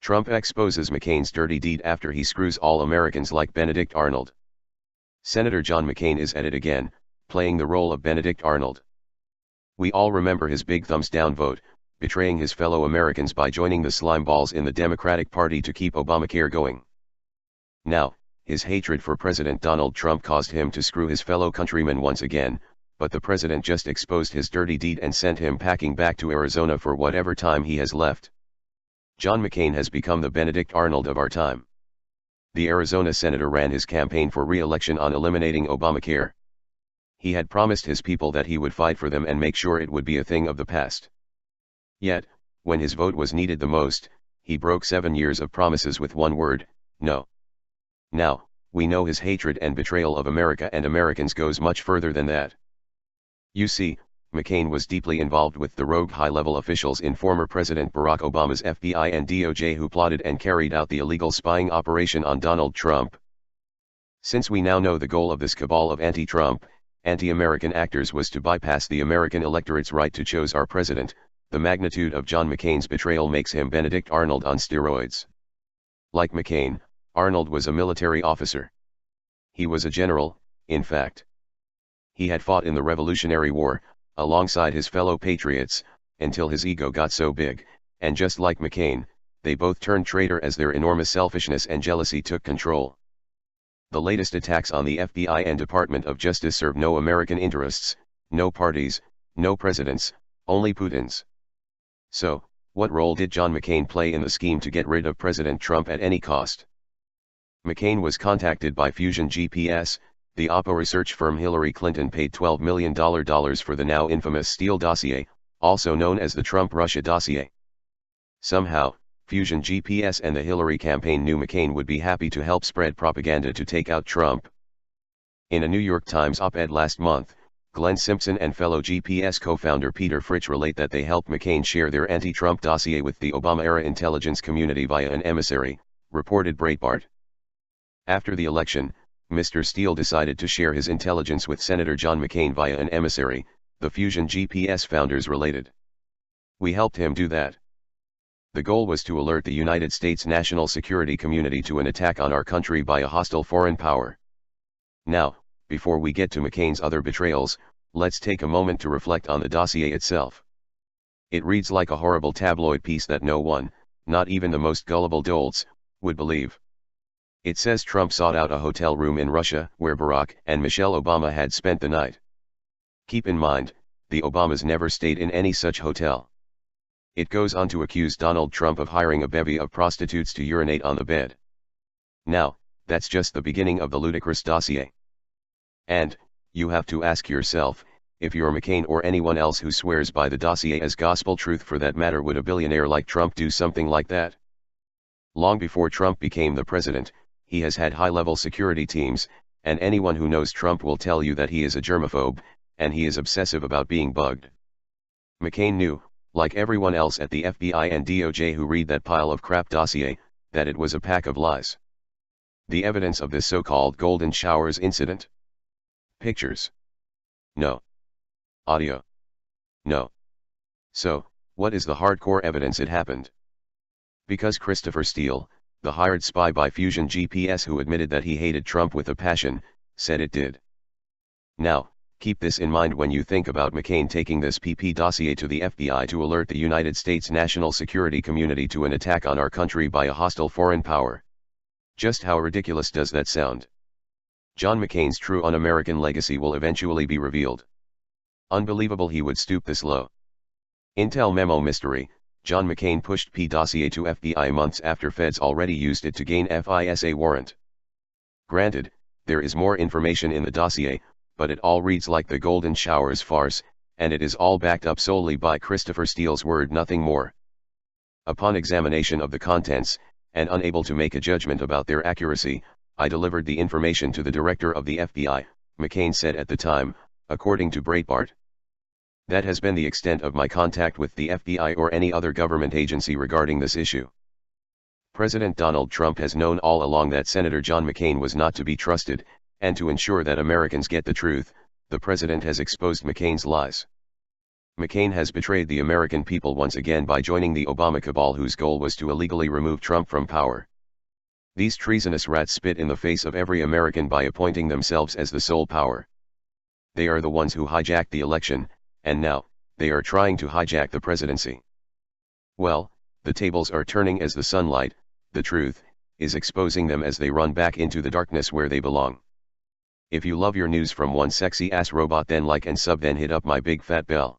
Trump exposes McCain's dirty deed after he screws all Americans like Benedict Arnold. Senator John McCain is at it again, playing the role of Benedict Arnold. We all remember his big thumbs down vote, betraying his fellow Americans by joining the slimeballs in the Democratic Party to keep Obamacare going. Now, his hatred for President Donald Trump caused him to screw his fellow countrymen once again, but the president just exposed his dirty deed and sent him packing back to Arizona for whatever time he has left. John McCain has become the Benedict Arnold of our time. The Arizona senator ran his campaign for re-election on eliminating Obamacare. He had promised his people that he would fight for them and make sure it would be a thing of the past. Yet, when his vote was needed the most, he broke 7 years of promises with one word: no. Now, we know his hatred and betrayal of America and Americans goes much further than that. You see, McCain was deeply involved with the rogue high-level officials in former President Barack Obama's FBI and DOJ who plotted and carried out the illegal spying operation on Donald Trump. Since we now know the goal of this cabal of anti-Trump, anti-American actors was to bypass the American electorate's right to choose our president, the magnitude of John McCain's betrayal makes him Benedict Arnold on steroids. Like McCain, Arnold was a military officer. He was a general, in fact. He had fought in the Revolutionary War, alongside his fellow patriots, until his ego got so big, and just like McCain, they both turned traitor as their enormous selfishness and jealousy took control. The latest attacks on the FBI and Department of Justice serve no American interests, no parties, no presidents, only Putin's. So, what role did John McCain play in the scheme to get rid of President Trump at any cost? McCain was contacted by Fusion GPS, the Oppo research firm Hillary Clinton paid $12 million for the now infamous Steele dossier, also known as the Trump-Russia dossier. Somehow, Fusion GPS and the Hillary campaign knew McCain would be happy to help spread propaganda to take out Trump. In a New York Times op-ed last month, Glenn Simpson and fellow GPS co-founder Peter Fritsch relate that they helped McCain share their anti-Trump dossier with the Obama-era intelligence community via an emissary, reported Breitbart. After the election, Mr. Steele decided to share his intelligence with Senator John McCain via an emissary, the Fusion GPS founders related. We helped him do that. The goal was to alert the United States national security community to an attack on our country by a hostile foreign power. Now, before we get to McCain's other betrayals, let's take a moment to reflect on the dossier itself. It reads like a horrible tabloid piece that no one, not even the most gullible dolts, would believe. It says Trump sought out a hotel room in Russia where Barack and Michelle Obama had spent the night. Keep in mind, the Obamas never stayed in any such hotel. It goes on to accuse Donald Trump of hiring a bevy of prostitutes to urinate on the bed. Now, that's just the beginning of the ludicrous dossier. And, you have to ask yourself, if you're McCain or anyone else who swears by the dossier as gospel truth for that matter, would a billionaire like Trump do something like that? Long before Trump became the president, he has had high-level security teams, and anyone who knows Trump will tell you that he is a germaphobe, and he is obsessive about being bugged. McCain knew, like everyone else at the FBI and DOJ who read that pile of crap dossier, that it was a pack of lies. The evidence of this so-called Golden Showers incident? Pictures? No. Audio? No. So, what is the hardcore evidence it happened? Because Christopher Steele, the hired spy by Fusion GPS who admitted that he hated Trump with a passion, said it did. Now, keep this in mind when you think about McCain taking this PP dossier to the FBI to alert the United States national security community to an attack on our country by a hostile foreign power. Just how ridiculous does that sound? John McCain's true un-American legacy will eventually be revealed. Unbelievable he would stoop this low. Intel memo mystery: John McCain pushed P dossier to FBI months after feds already used it to gain FISA warrant. Granted, there is more information in the dossier, but it all reads like the Golden Showers farce, and it is all backed up solely by Christopher Steele's word, nothing more. Upon examination of the contents, and unable to make a judgment about their accuracy, I delivered the information to the director of the FBI, McCain said at the time, according to Breitbart. That has been the extent of my contact with the FBI or any other government agency regarding this issue. President Donald Trump has known all along that Senator John McCain was not to be trusted, and to ensure that Americans get the truth, the president has exposed McCain's lies. McCain has betrayed the American people once again by joining the Obama cabal whose goal was to illegally remove Trump from power. These treasonous rats spit in the face of every American by appointing themselves as the sole power. They are the ones who hijacked the election, and now, they are trying to hijack the presidency. Well, the tables are turning as the sunlight, the truth, is exposing them as they run back into the darkness where they belong. If you love your news from one sexy ass robot, then like and sub, then hit up my big fat bell.